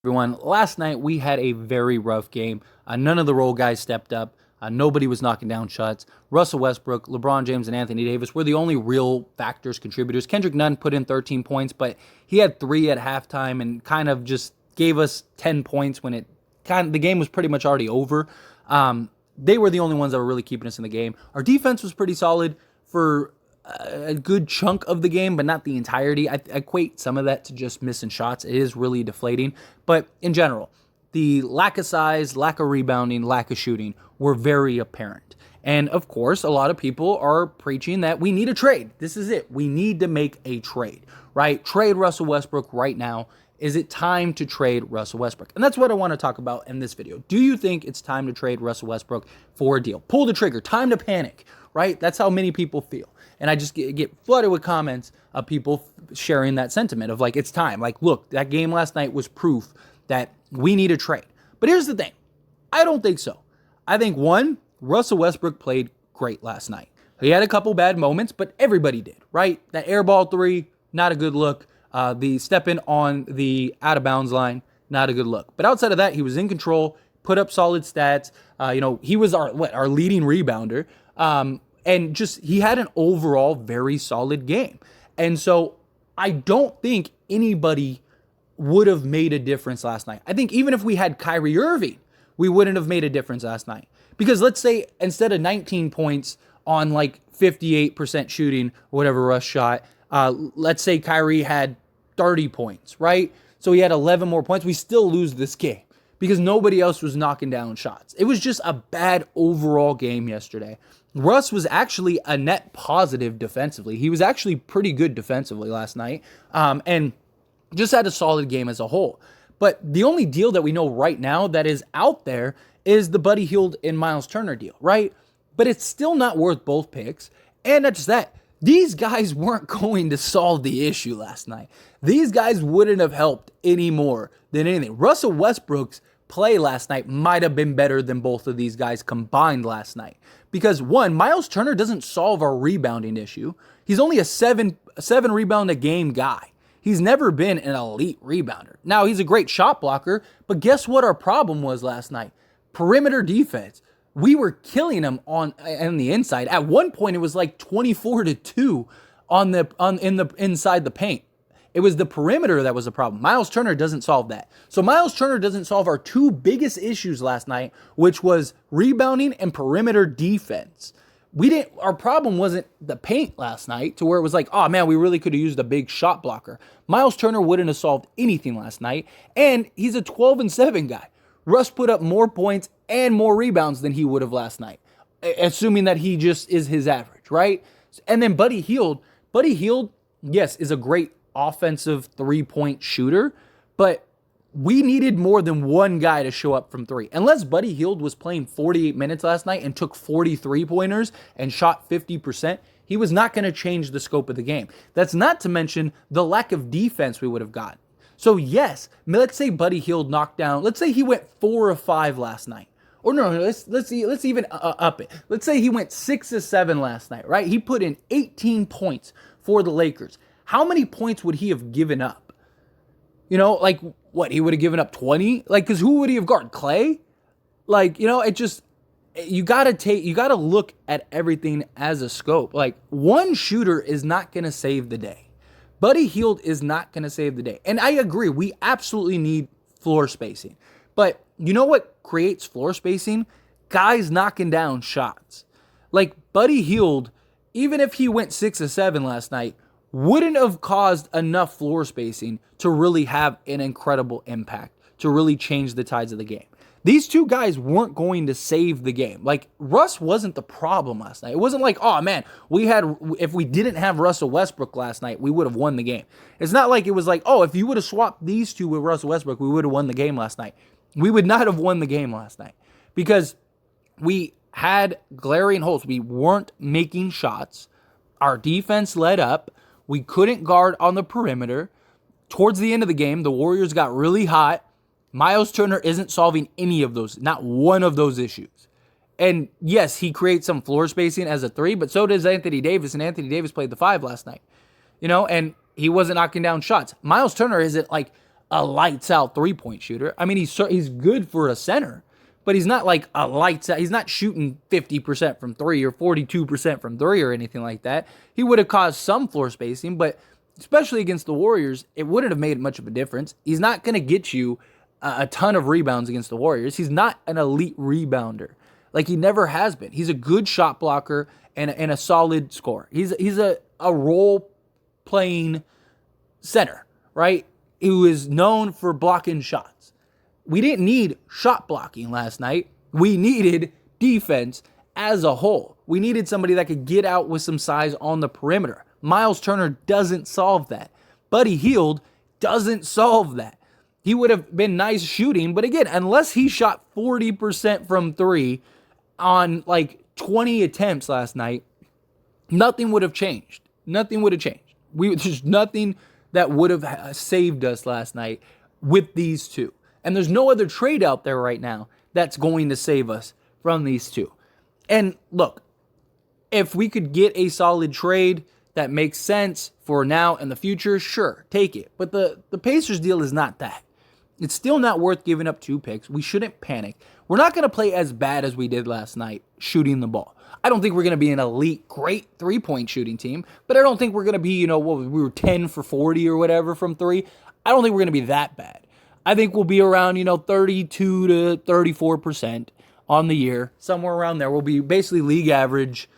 everyone. Last night we had a very rough game. None of the role guys stepped up. Nobody was knocking down shots. Russell Westbrook, LeBron James, and Anthony Davis were the only real factors, contributors. Kendrick Nunn put in 13 points, but he had 3 at halftime and kind of just gave us 10 points when the game was pretty much already over. They were the only ones that were really keeping us in the game. Our defense was pretty solid for a good chunk of the game, but not the entirety. I equate some of that to just missing shots. It is really deflating. But in general, the lack of size, lack of rebounding, lack of shooting were very apparent. And of course, a lot of people are preaching that we need a trade. This is it. We need to make a trade, right? Trade Russell Westbrook right now. Is it time to trade Russell Westbrook? And that's what I want to talk about in this video. Do you think it's time to trade Russell Westbrook for a deal? Pull the trigger. Time to panic, right? That's how many people feel. And I just get flooded with comments of people sharing that sentiment of like, it's time. Like, look, that game last night was proof that we need a trade. But here's the thing. I don't think so. I think, one, Russell Westbrook played great last night. He had a couple bad moments, but everybody did, right? That air ball 3, not a good look. The step in on the out of bounds line, not a good look. But outside of that, he was in control, put up solid stats. He was our leading rebounder. And just, he had an overall very solid game. And so I don't think anybody would have made a difference last night. I think even if we had Kyrie Irving, we wouldn't have made a difference last night. Because let's say instead of 19 points on like 58% shooting, whatever Russ shot, let's say Kyrie had 30 points, right? So he had 11 more points. We still lose this game because nobody else was knocking down shots. It was just a bad overall game yesterday. Russ was actually a net positive defensively. He was actually pretty good defensively last night, and just had a solid game as a whole. But the only deal that we know right now that is out there is the Buddy Hield and Myles Turner deal, right? But it's still not worth both picks. And not just that, these guys weren't going to solve the issue last night. These guys wouldn't have helped any more than anything. Russell Westbrook's play last night might have been better than both of these guys combined last night. Because one, Myles Turner doesn't solve our rebounding issue. He's only a seven rebound a game guy. He's never been an elite rebounder. Now, he's a great shot blocker, but guess what our problem was last night? Perimeter defense. We were killing him on the inside. At one point, it was like 24-2 inside the paint. It was the perimeter that was the problem. Myles Turner doesn't solve that. So Myles Turner doesn't solve our two biggest issues last night, which was rebounding and perimeter defense. Our problem wasn't the paint last night to where it was like, oh man, we really could have used a big shot blocker. Myles Turner wouldn't have solved anything last night, and he's a 12-7 guy. Russ put up more points and more rebounds than he would have last night, assuming that he just is his average, right? And then Buddy Hield, yes, is a great offensive 3-point shooter, but we needed more than one guy to show up from 3. Unless Buddy Hield was playing 48 minutes last night and took 43 pointers and shot 50%, he was not going to change the scope of the game. That's not to mention the lack of defense we would have gotten. So yes, let's say Buddy Hield knocked down, let's say he went 4 of 5 last night. Or no, let's even up it. Let's say he went 6 of 7 last night, right? He put in 18 points for the Lakers. How many points would he have given up? Like what? He would have given up 20? Like, because who would he have guarded? Clay? Like, it just, you gotta look at everything as a scope. Like, one shooter is not going to save the day. Buddy Hield is not going to save the day. And I agree, we absolutely need floor spacing. But you know what creates floor spacing? Guys knocking down shots. Like Buddy Hield, even if he went 6 of 7 last night, wouldn't have caused enough floor spacing to really have an incredible impact, to really change the tides of the game. These two guys weren't going to save the game. Like, Russ wasn't the problem last night. It wasn't like, oh man, if we didn't have Russell Westbrook last night, we would have won the game. It's not like it was like, oh, if you would have swapped these two with Russell Westbrook, we would have won the game last night. We would not have won the game last night because we had glaring holes. We weren't making shots. Our defense let up. We couldn't guard on the perimeter. Towards the end of the game, the Warriors got really hot. Myles Turner isn't solving any of those, not one of those issues. And yes, he creates some floor spacing as a 3, but so does Anthony Davis, and Anthony Davis played the 5 last night. And he wasn't knocking down shots. Myles Turner isn't like a lights out 3-point shooter. I mean, he's good for a center, but he's not like a lights out. He's not shooting 50% from 3 or 42% from 3 or anything like that. He would have caused some floor spacing, but especially against the Warriors, it wouldn't have made much of a difference. He's not going to get you a ton of rebounds against the Warriors. He's not an elite rebounder. Like, he never has been. He's a good shot blocker and a solid scorer. He's a role-playing center, right? Who is known for blocking shots. We didn't need shot blocking last night. We needed defense as a whole. We needed somebody that could get out with some size on the perimeter. Myles Turner doesn't solve that. Buddy Hield doesn't solve that. He would have been nice shooting, but again, unless he shot 40% from 3 on like 20 attempts last night, nothing would have changed. Nothing would have changed. There's nothing that would have saved us last night with these two. And there's no other trade out there right now that's going to save us from these two. And look, if we could get a solid trade that makes sense for now and the future, sure, take it. But the Pacers deal is not that. It's still not worth giving up 2 picks. We shouldn't panic. We're not going to play as bad as we did last night shooting the ball. I don't think we're going to be an elite, great 3-point shooting team, but I don't think we're going to be, we were 10 for 40 or whatever from 3. I don't think we're going to be that bad. I think we'll be around, 32 to 34% on the year, somewhere around there. We'll be basically league average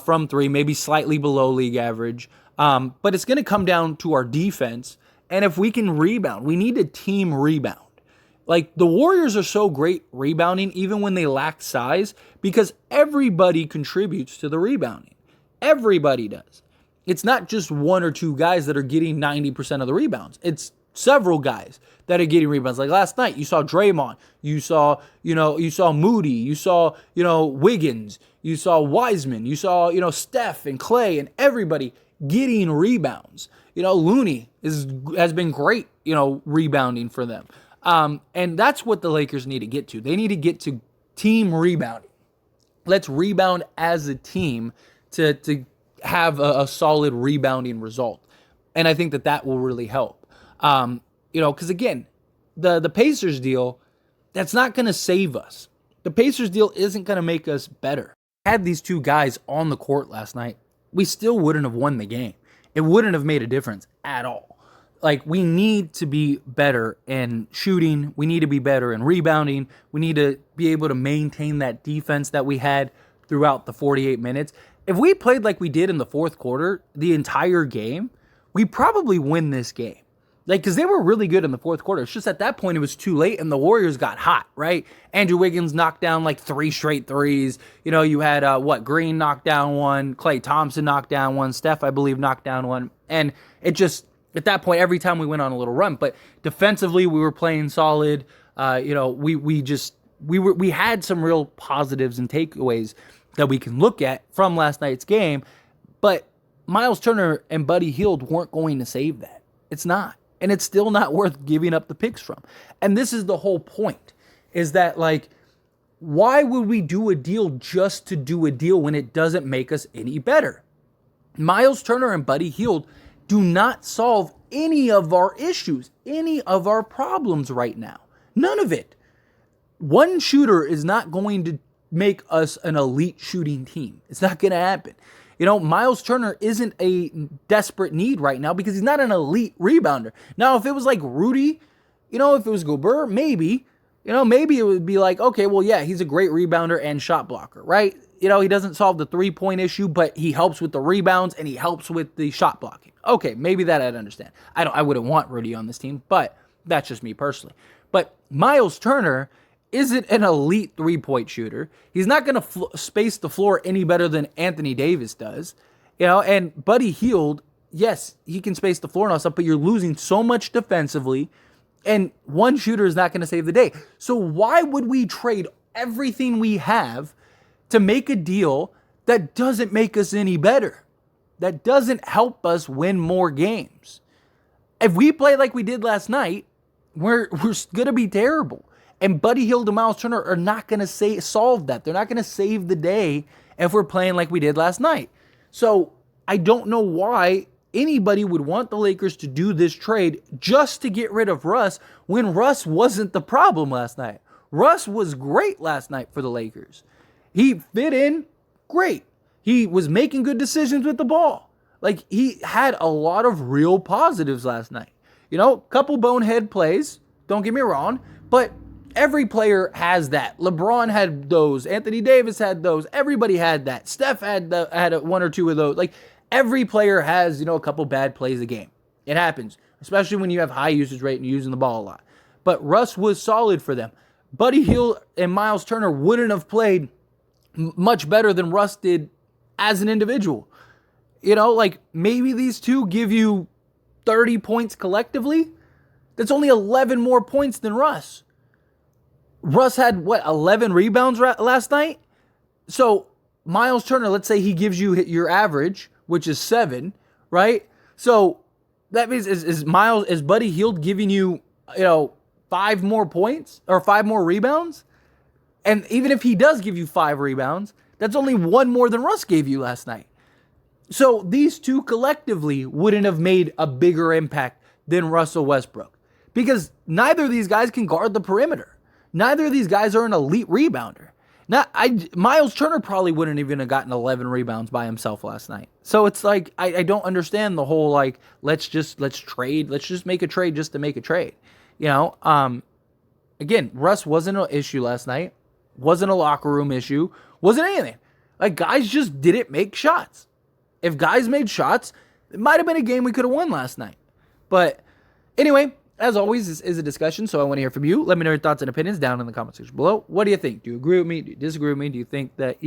from 3, maybe slightly below league average. But it's going to come down to our defense. And if we can rebound, we need a team rebound. Like, the Warriors are so great rebounding, even when they lack size, because everybody contributes to the rebounding. Everybody does. It's not just 1 or 2 guys that are getting 90% of the rebounds. It's several guys that are getting rebounds. Like last night, you saw Draymond, you saw Moody, you saw, Wiggins, you saw Wiseman, you saw, Steph and Clay and everybody getting rebounds. Looney has been great, rebounding for them. And that's what the Lakers need to get to. They need to get to team rebounding. Let's rebound as a team to have a solid rebounding result. And I think that will really help. Because again, the Pacers deal, that's not going to save us. The Pacers deal isn't going to make us better. Had these 2 guys on the court last night, we still wouldn't have won the game. It wouldn't have made a difference at all. Like, we need to be better in shooting. We need to be better in rebounding. We need to be able to maintain that defense that we had throughout the 48 minutes. If we played like we did in the fourth quarter, the entire game, we probably win this game. Like, because they were really good in the fourth quarter. It's just at that point it was too late and the Warriors got hot, right? Andrew Wiggins knocked down like 3 straight threes. You had, Green knocked down 1. Klay Thompson knocked down 1. Steph, I believe, knocked down 1. And it just, at that point, every time we went on a little run. But defensively, we were playing solid. We had some real positives and takeaways that we can look at from last night's game. But Myles Turner and Buddy Hield weren't going to save that. It's not. And it's still not worth giving up the picks from. And this is the whole point, is that, like, why would we do a deal just to do a deal when it doesn't make us any better? Myles Turner and Buddy Hield do not solve any of our issues, any of our problems right now. None of it. One shooter is not going to make us an elite shooting team. It's not going to happen. Myles Turner isn't a desperate need right now because he's not an elite rebounder. Now, if it was like Rudy, if it was Gobert, maybe it would be like, okay, well, yeah, he's a great rebounder and shot blocker, right? He doesn't solve the 3-point issue, but he helps with the rebounds and he helps with the shot blocking. Okay, maybe that I'd understand. I wouldn't want Rudy on this team, but that's just me personally. But Myles Turner isn't an elite 3-point shooter. He's not going to space the floor any better than Anthony Davis does. And Buddy Hield, yes, he can space the floor and all stuff, but you're losing so much defensively, and one shooter is not going to save the day. So why would we trade everything we have to make a deal that doesn't make us any better, that doesn't help us win more games? If we play like we did last night, we're going to be terrible. And Buddy Hield and Myles Turner are not going to solve that. They're not going to save the day if we're playing like we did last night. So I don't know why anybody would want the Lakers to do this trade just to get rid of Russ when Russ wasn't the problem last night. Russ was great last night for the Lakers. He fit in great. He was making good decisions with the ball. Like, he had a lot of real positives last night. You know, couple bonehead plays, don't get me wrong, but every player has that. LeBron had those. Anthony Davis had those. Everybody had that. Steph had one or two of those. Like, every player has, a couple bad plays a game. It happens, especially when you have high usage rate and you're using the ball a lot. But Russ was solid for them. Buddy Hield and Myles Turner wouldn't have played much better than Russ did as an individual. Like, maybe these two give you 30 points collectively. That's only 11 more points than Russ. Russ had, 11 rebounds last night? So, Myles Turner, let's say he gives you your average, which is 7, right? So, that means is Buddy Hield giving you, 5 more points or 5 more rebounds? And even if he does give you 5 rebounds, that's only 1 more than Russ gave you last night. So, these two collectively wouldn't have made a bigger impact than Russell Westbrook, because neither of these guys can guard the perimeter. Neither of these guys are an elite rebounder. Myles Turner probably wouldn't even have gotten 11 rebounds by himself last night. So it's like, I don't understand the whole, like, let's trade. Let's just make a trade just to make a trade. Again, Russ wasn't an issue last night. Wasn't a locker room issue. Wasn't anything. Like, guys just didn't make shots. If guys made shots, it might have been a game we could have won last night. But anyway, as always, this is a discussion, so I want to hear from you. Let me know your thoughts and opinions down in the comment section below. What do you think? Do you agree with me? Do you disagree with me? Do you think that,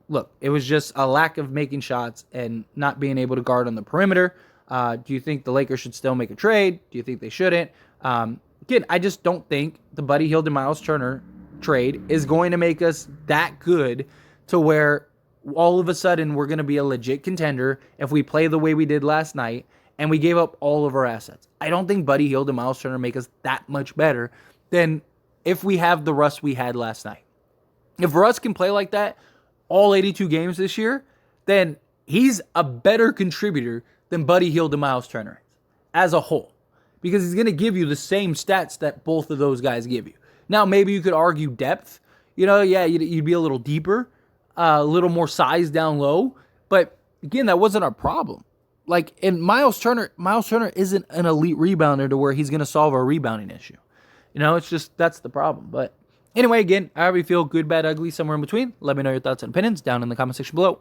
look, it was just a lack of making shots and not being able to guard on the perimeter? Do you think the Lakers should still make a trade? Do you think they shouldn't? Again, I just don't think the Buddy Hield and Myles Turner trade is going to make us that good to where all of a sudden we're going to be a legit contender if we play the way we did last night and we gave up all of our assets. I don't think Buddy Hield and Myles Turner make us that much better than if we have the Russ we had last night. If Russ can play like that all 82 games this year, then he's a better contributor than Buddy Hield and Myles Turner is as a whole, because he's going to give you the same stats that both of those guys give you. Now, maybe you could argue depth. You'd be a little deeper, a little more size down low. But again, that wasn't our problem. And Myles Turner isn't an elite rebounder to where he's going to solve our rebounding issue. It's just, that's the problem. But anyway, again, however you feel, good, bad, ugly, somewhere in between, let me know your thoughts and opinions down in the comment section below.